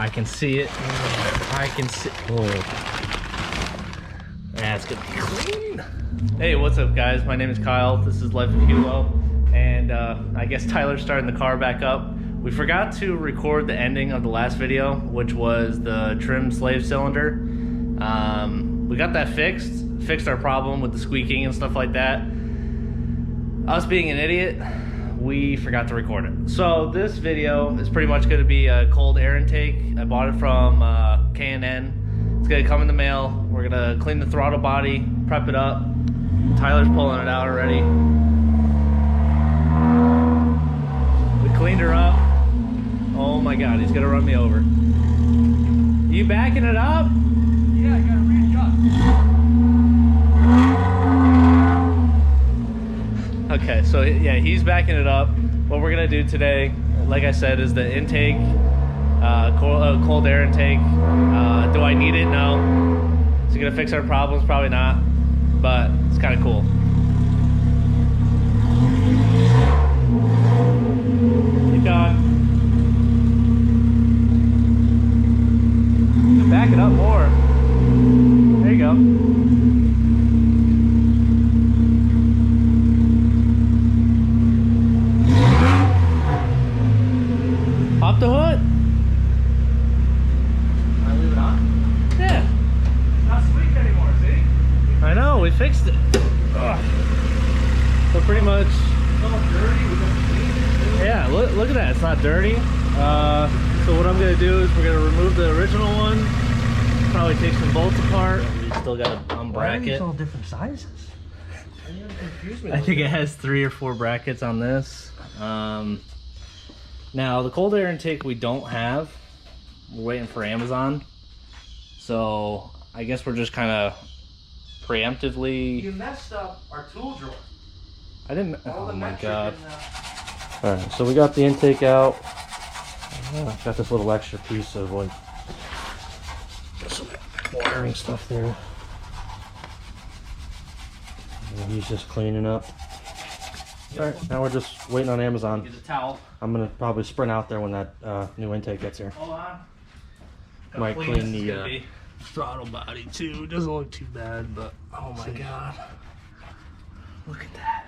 I can see it. I can see. Oh, that's gonna be clean. Hey, what's up, guys? My name is Kyle. This is Life of Hugo, and I guess Tyler's starting the car back up. We forgot to record the ending of the last video, which was the trim slave cylinder. We got that fixed our problem with the squeaking and stuff like that. Us being an idiot, we forgot to record it. So this video is pretty much going to be a cold air intake. I bought it from K&N. It's going to come in the mail. We're going to clean the throttle body, prep it up. Tyler's pulling it out already. We cleaned her up. Oh my God, he's going to run me over. You backing it up? Yeah, I got to readjust. Okay, so yeah, he's backing it up. What we're gonna do today, like I said, is the intake, cold air intake. Do I need it? No. Is it gonna fix our problems? Probably not, but it's kind of cool. Keep going. Back it up more. There you go. Pop the hood. Can I leave it on? Yeah. It's not squeak anymore, see? I know, we fixed it. Ugh. So pretty much. It's all dirty. We got to clean it. Yeah, look at that. It's not dirty. So what I'm going to do is we're going to remove the original one. Probably take some bolts apart. We still got to unbracket. Why are these all different sizes? I think it has 3 or 4 brackets on this. Now the cold air intake we don't have. We're waiting for Amazon. So I guess we're just kind of preemptively. You messed up our tool drawer. I didn't. All Oh the my metric God. and, All right, so we got the intake out. Got this little extra piece of like some wiring stuff there. And he's just cleaning up. All right, now we're just waiting on Amazon. Get a towel. I'm gonna probably sprint out there when that new intake gets here. Hold on. Might clean the throttle body too. Doesn't look too bad, but oh my God, look at that.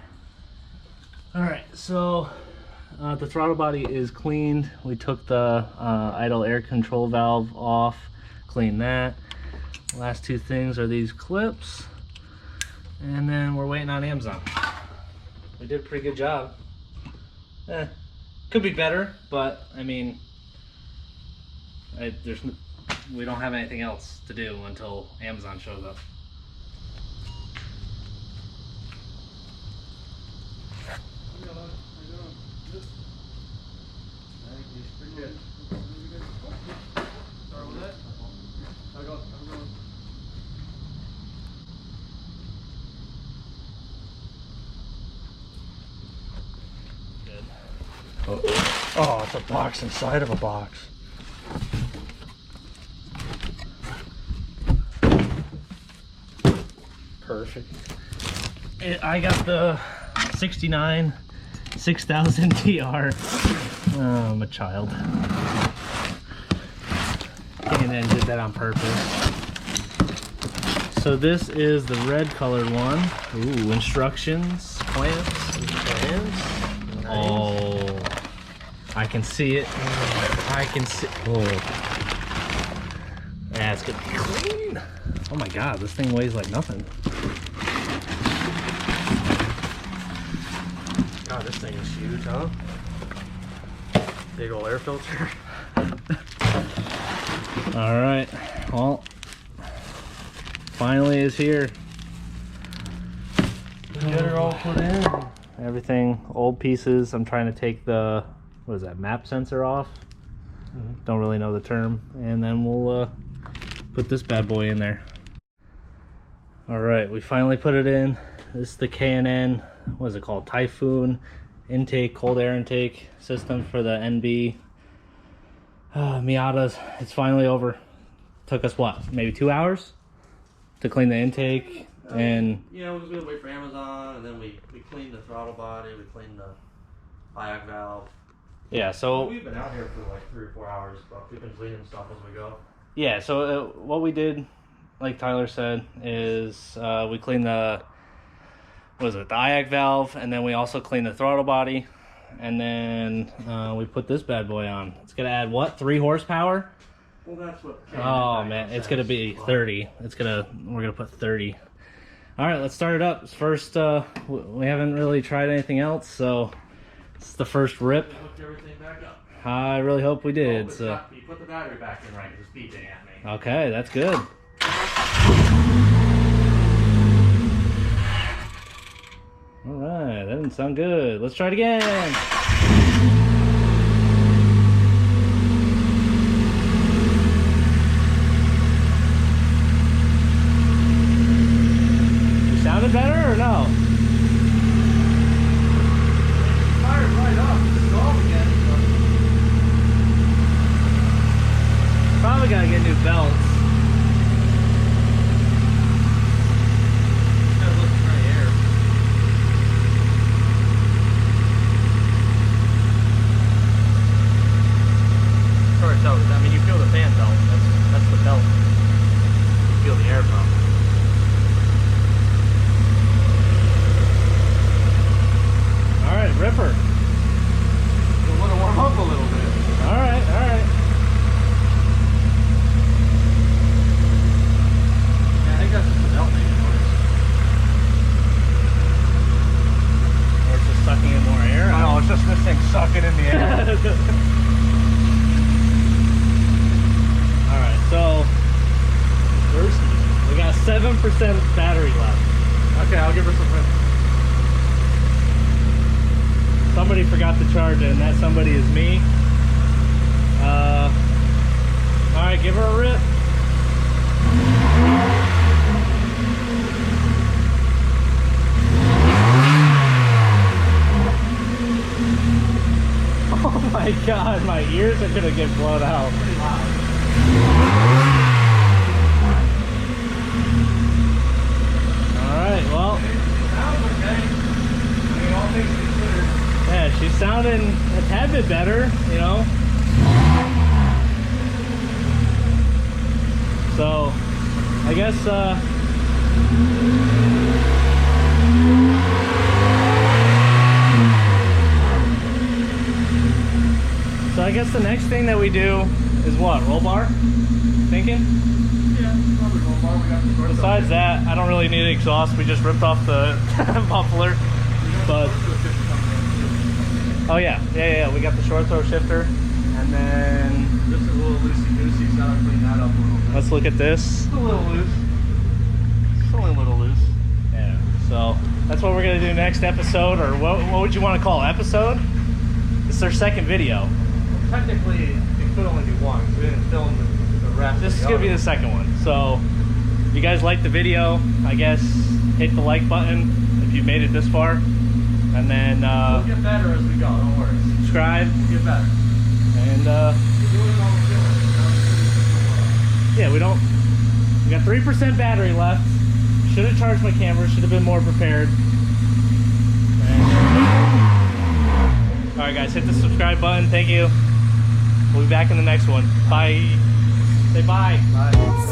All right, so the throttle body is cleaned. We took the idle air control valve off, cleaned that. Last 2 things are these clips, and then we're waiting on Amazon. We did a pretty good job. Could be better, but I mean, we don't have anything else to do until Amazon shows up. oh, it's a box inside of a box. Perfect. I got the 69 6000 TR. Oh, I'm a child. K&N did that on purpose. So this is the red colored one. Ooh, instructions, clamps. Nice. Oh, I can see it. I can see. Oh, that's gonna be clean. Oh my God, this thing weighs like nothing. God, this thing is huge, huh? Big old air filter. All right, well, finally is here. Get her all put in. Everything, old pieces. I'm trying to take the, what is that, map sensor off? Don't really know the term. And then we'll put this bad boy in there. All right, we finally put it in. This is the K&N, what is it called? Typhoon intake, cold air intake system for the NB. Miatas, it's finally over. Took us what, maybe 2 hours to clean the intake. And yeah, we was gonna wait for Amazon, and then we cleaned the throttle body, we cleaned the IAC valve. Yeah, so we've been out here for like 3 or 4 hours, but we've been cleaning stuff as we go. yeah, so what we did, like Tyler said, is we cleaned the IAC valve, and then we also cleaned the throttle body, and then we put this bad boy on. It's gonna add what, 3 horsepower? Well, that's what. Oh man, it's gonna be 30. We're gonna put 30. All right, let's start it up. First, we haven't really tried anything else, so it's the first rip. Hooked everything back up. I really hope we did. So You put the battery back in right, it's beeping at me. okay, that's good. All right, that didn't sound good. Let's try it again. Sounded better or no? Fired right up. It's off again. Probably gotta get new belts. Gotta look for the air. Sorry, so I mean, you feel the fan belt. That's the belt. You feel the air pump. All right, ripper. You want to warm up a little bit. All right, all right. Yeah, I think that's just the belt making noise. Or it's just sucking in more air. I know, it's just this thing sucking in the air. All right, so we got 7% battery left. Okay, I'll give her some rip. Somebody forgot to charge it, and that somebody is me. All right, give her a rip. Oh my God, my ears are gonna get blown out. Pretty loud. All right, well, Sounds okay. I mean, all things considered. yeah, she's sounding a tad bit better, you know. So, I guess, the next thing that we do is what? Roll bar? Thinking? Yeah, probably roll bar. We got the short Besides that, I don't really need exhaust. We just ripped off the muffler. But oh yeah, we got the short throw shifter, and then just a little loosey-goosey, so I'll clean that up a little bit. let's look at this. Just a little loose. Just only a little loose. Yeah. So that's what we're gonna do next episode, or what would you want to call episode? This is our second video. Technically, it could only be one. We didn't film the rest. This of is the gonna be other the second one. So if you guys like the video, I guess hit the like button if you made it this far, and then We'll get better as we go. Don't worry. subscribe, We'll get better. and We're doing it all we're doing. yeah, we got 3% battery left. Should have charged my camera, should have been more prepared. All right, guys, hit the subscribe button. Thank you. We'll be back in the next one. Bye. Say bye. Bye.